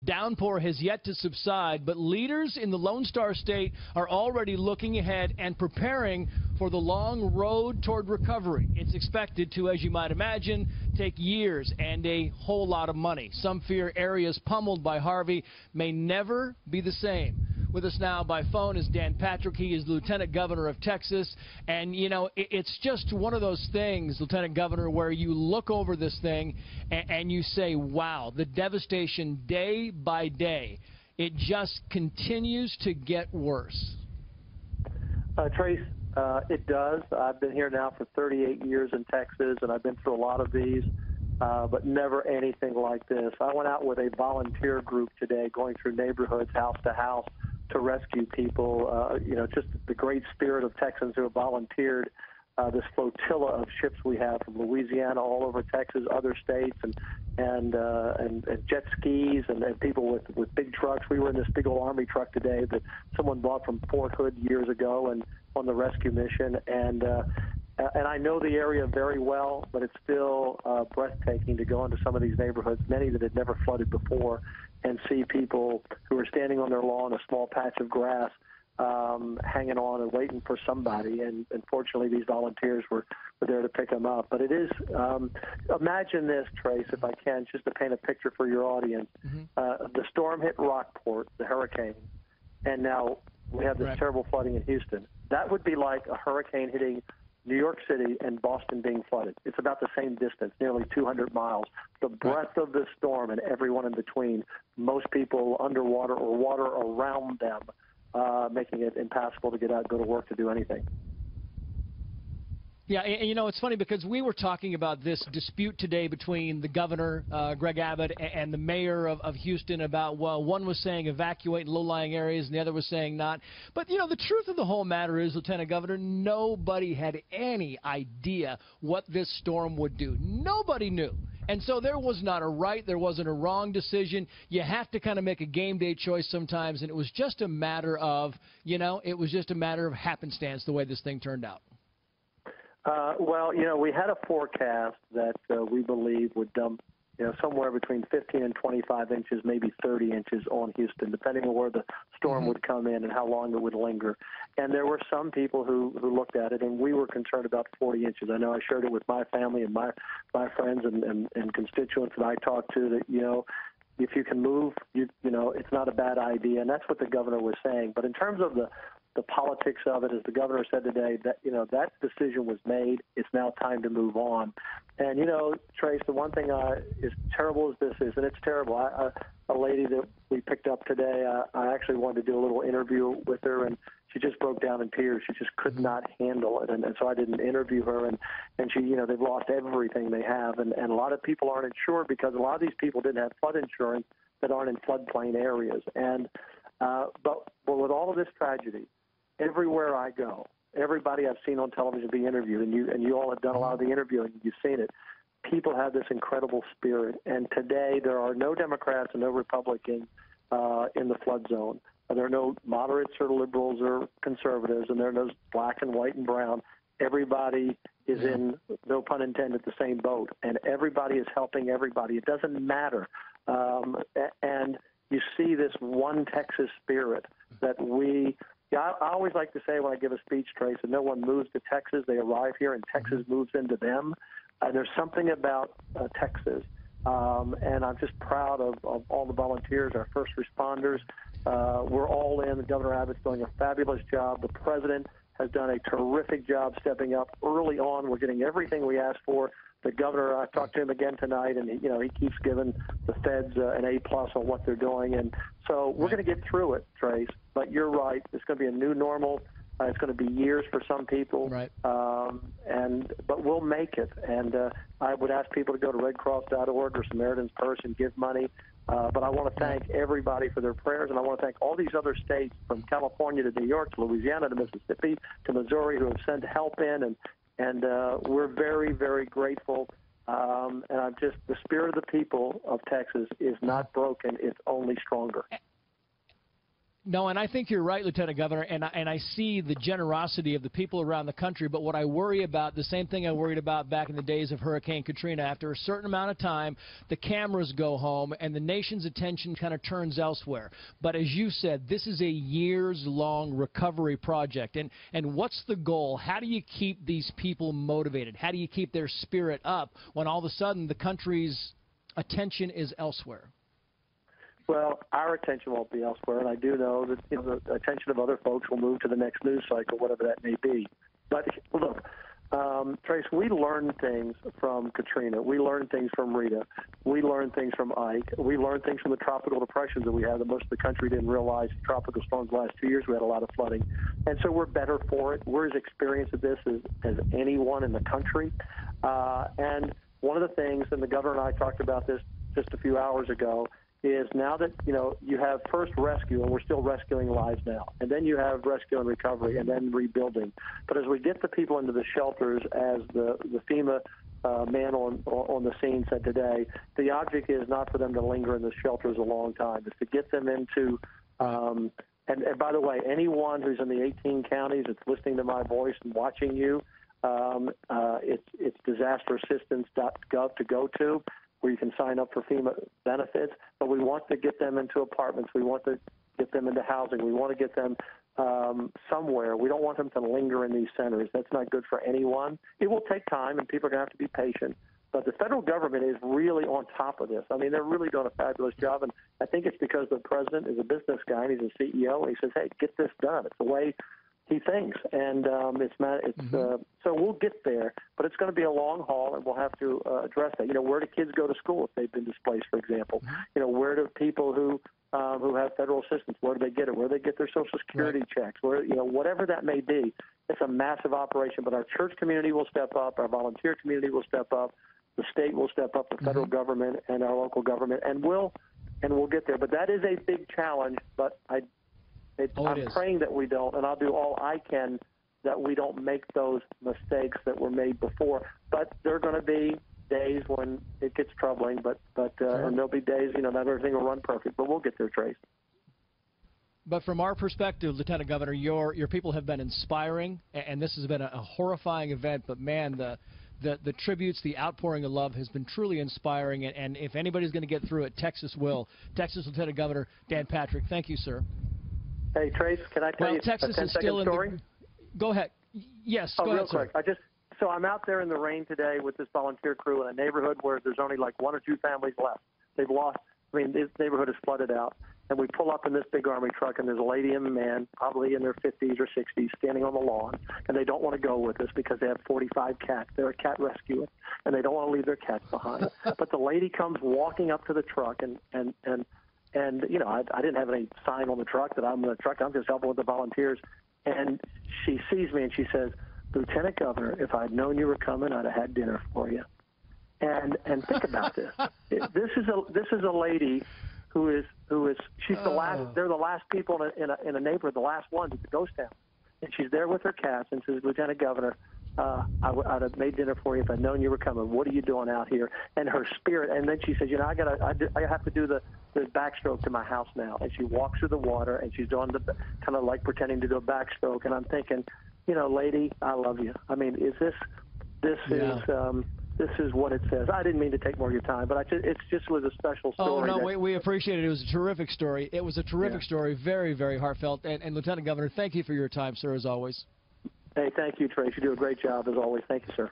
downpour has yet to subside, but leaders in the Lone Star State are already looking ahead and preparing for the long road toward recovery. It's expected to, as you might imagine, take years and a whole lot of money. Some fear areas pummeled by Harvey may never be the same. With us now by phone is Dan Patrick. He is Lieutenant Governor of Texas. And, you know, it's just one of those things, Lieutenant Governor, where you look over this thing and you say, wow, the devastation day by day, it just continues to get worse. Trace, it does. I've been here now for 38 years in Texas, and I've been through a lot of these, but never anything like this. I went out with a volunteer group today going through neighborhoods, house to house, to rescue people. You know, just the great spirit of Texans who have volunteered. This flotilla of ships we have from Louisiana all over Texas, other states, and jet skis and people with big trucks. We were in this big old Army truck today that someone bought from Fort Hood years ago and on the rescue mission. And I know the area very well, but it's still breathtaking to go into some of these neighborhoods, many that had never flooded before, and see people who are standing on their lawn, a small patch of grass, hanging on and waiting for somebody. And fortunately, these volunteers were there to pick them up. But it is, imagine this, Trace, if I can, just to paint a picture for your audience. The storm hit Rockport, the hurricane, and now we have this terrible flooding in Houston. That would be like a hurricane hitting New York City and Boston being flooded. It's about the same distance, nearly 200 miles. The breadth of the storm and everyone in between, most people underwater or water around them, making it impassable to get out, go to work, to do anything. Yeah, and you know, it's funny because we were talking about this dispute today between the governor, Greg Abbott, and the mayor of Houston about, well, one was saying evacuate low-lying areas and the other was saying not. But, you know, the truth of the whole matter is, Lieutenant Governor, nobody had any idea what this storm would do. Nobody knew. And so there was not a right, there wasn't a wrong decision. You have to kind of make a game day choice sometimes, and it was just a matter of, you know, it was just a matter of happenstance the way this thing turned out. Well, you know, we had a forecast that we believe would dump, you know, somewhere between 15 and 25 inches, maybe 30 inches on Houston, depending on where the storm would come in and how long it would linger. And there were some people who looked at it, and we were concerned about 40 inches. I know I shared it with my family and my friends and constituents that I talked to, that, you know, if you can move, you know, it's not a bad idea. And that's what the governor was saying. But in terms of the politics of it, as the governor said today, that, you know, that decision was made. It's now time to move on. And, you know, Trace, the one thing as terrible as this is, and it's terrible, a lady that we picked up today, I actually wanted to do a little interview with her, and she just broke down in tears. She just could not handle it. And so I didn't interview her. And she, you know, they've lost everything they have. And a lot of people aren't insured because a lot of these people didn't have flood insurance that aren't in floodplain areas. And but with all of this tragedy, everywhere I go, everybody I've seen on television be interviewed, and you all have done a lot of the interviewing, you've seen it, people have this incredible spirit. And today there are no Democrats and no Republicans in the flood zone. There are no moderates or liberals or conservatives, and there are no black and white and brown. Everybody is in, no pun intended, the same boat, and everybody is helping everybody. It doesn't matter. And you see this one Texas spirit that I always like to say when I give a speech, Trace, that no one moves to Texas. They arrive here, and Texas moves into them. There's something about Texas, and I'm just proud of all the volunteers, our first responders. We're all in. Governor Abbott's doing a fabulous job. The president has done a terrific job stepping up early on. We're getting everything we asked for. The governor, I talked to him again tonight, and he keeps giving the feds an A+ on what they're doing. And so we're going to get through it, Trace. But you're right. It's going to be a new normal. It's going to be years for some people. Right. But we'll make it. And I would ask people to go to redcross.org or Samaritan's Purse and give money. But I want to thank everybody for their prayers, and I want to thank all these other states, from California to New York to Louisiana to Mississippi to Missouri, who have sent help in, and we're very, very grateful. And I'm just, the spirit of the people of Texas is not broken. It's only stronger. No, and I think you're right, Lieutenant Governor, and I see the generosity of the people around the country, but what I worry about, the same thing I worried about back in the days of Hurricane Katrina, after a certain amount of time, the cameras go home and the nation's attention kind of turns elsewhere. But as you said, this is a years-long recovery project, and what's the goal? How do you keep these people motivated? How do you keep their spirit up when all of a sudden the country's attention is elsewhere? Well, our attention won't be elsewhere, and I do know that the attention of other folks will move to the next news cycle, whatever that may be. But look, Trace, we learned things from Katrina. We learned things from Rita. We learned things from Ike. We learned things from the tropical depressions that we had that most of the country didn't realize. Tropical storms the last 2 years, we had a lot of flooding. And so we're better for it. We're as experienced at this as anyone in the country. And one of the things, and the governor and I talked about this just a few hours ago, is now that, you have first rescue, and we're still rescuing lives now, and then you have rescue and recovery, and then rebuilding. But as we get the people into the shelters, as the FEMA man on the scene said today, the object is not for them to linger in the shelters a long time. It's to get them into, and by the way, anyone who's in the 18 counties that's listening to my voice and watching you, it's disasterassistance.gov to go to, where you can sign up for FEMA benefits. But we want to get them into apartments. We want to get them into housing. We want to get them somewhere. We don't want them to linger in these centers. That's not good for anyone. It will take time, and people are going to have to be patient. But the federal government is really on top of this. I mean, they're really doing a fabulous job, and I think it's because the president is a business guy, and he's a CEO, and he says, hey, get this done. It's the way he thinks, and so we'll get there, but it's going to be a long haul, and we'll have to address that. Where do kids go to school if they've been displaced, for example? Where do people who have federal assistance, where do they get it? Where do they get their Social Security checks? Where, whatever that may be, it's a massive operation. But our church community will step up, our volunteer community will step up, the state will step up, the federal government and our local government, and we'll get there. But that is a big challenge. But I'm praying that we don't, and I'll do all I can that we don't make those mistakes that were made before. But there are going to be days when it gets troubling, but and there'll be days, not everything will run perfect, but we'll get there, Trace. But from our perspective, Lieutenant Governor, your people have been inspiring, and this has been a horrifying event, but man, the tributes, the outpouring of love has been truly inspiring, and if anybody's going to get through it, Texas will. Texas Lieutenant Governor Dan Patrick, thank you, sir. Hey, Trace, can I tell you Texas a is still story? Go ahead. Yes, go ahead, real quick. So I'm out there in the rain today with this volunteer crew in a neighborhood where there's only like 1 or 2 families left. They've lost. This neighborhood is flooded out. And we pull up in this big Army truck, and there's a lady and a man, probably in their 50s or 60s, standing on the lawn. And they don't want to go with us because they have 45 cats. They're a cat rescuer, and they don't want to leave their cats behind. But the lady comes walking up to the truck, and I didn't have any sign on the truck that I'm in the truck. I'm just helping with the volunteers. And she sees me, and she says, Lieutenant Governor, if I'd known you were coming, I'd have had dinner for you. And think about this. This is a lady who is she's the last. They're the last people in a neighborhood, the last ones at the ghost town, and she's there with her cats and says, Lieutenant Governor, I'd have made dinner for you if I'd known you were coming. What are you doing out here? And her spirit. And then she says, I have to do the backstroke to my house now. And she walks through the water, and she's doing the kind of like pretending to do a backstroke. And I'm thinking, lady, I love you. I mean, this is what it says. I didn't mean to take more of your time, but it just was a special story. Oh, no, we appreciate it. It was a terrific story. It was a terrific story, very, very heartfelt. And Lieutenant Governor, thank you for your time, sir, as always. Hey, thank you, Trace. You do a great job, as always. Thank you, sir.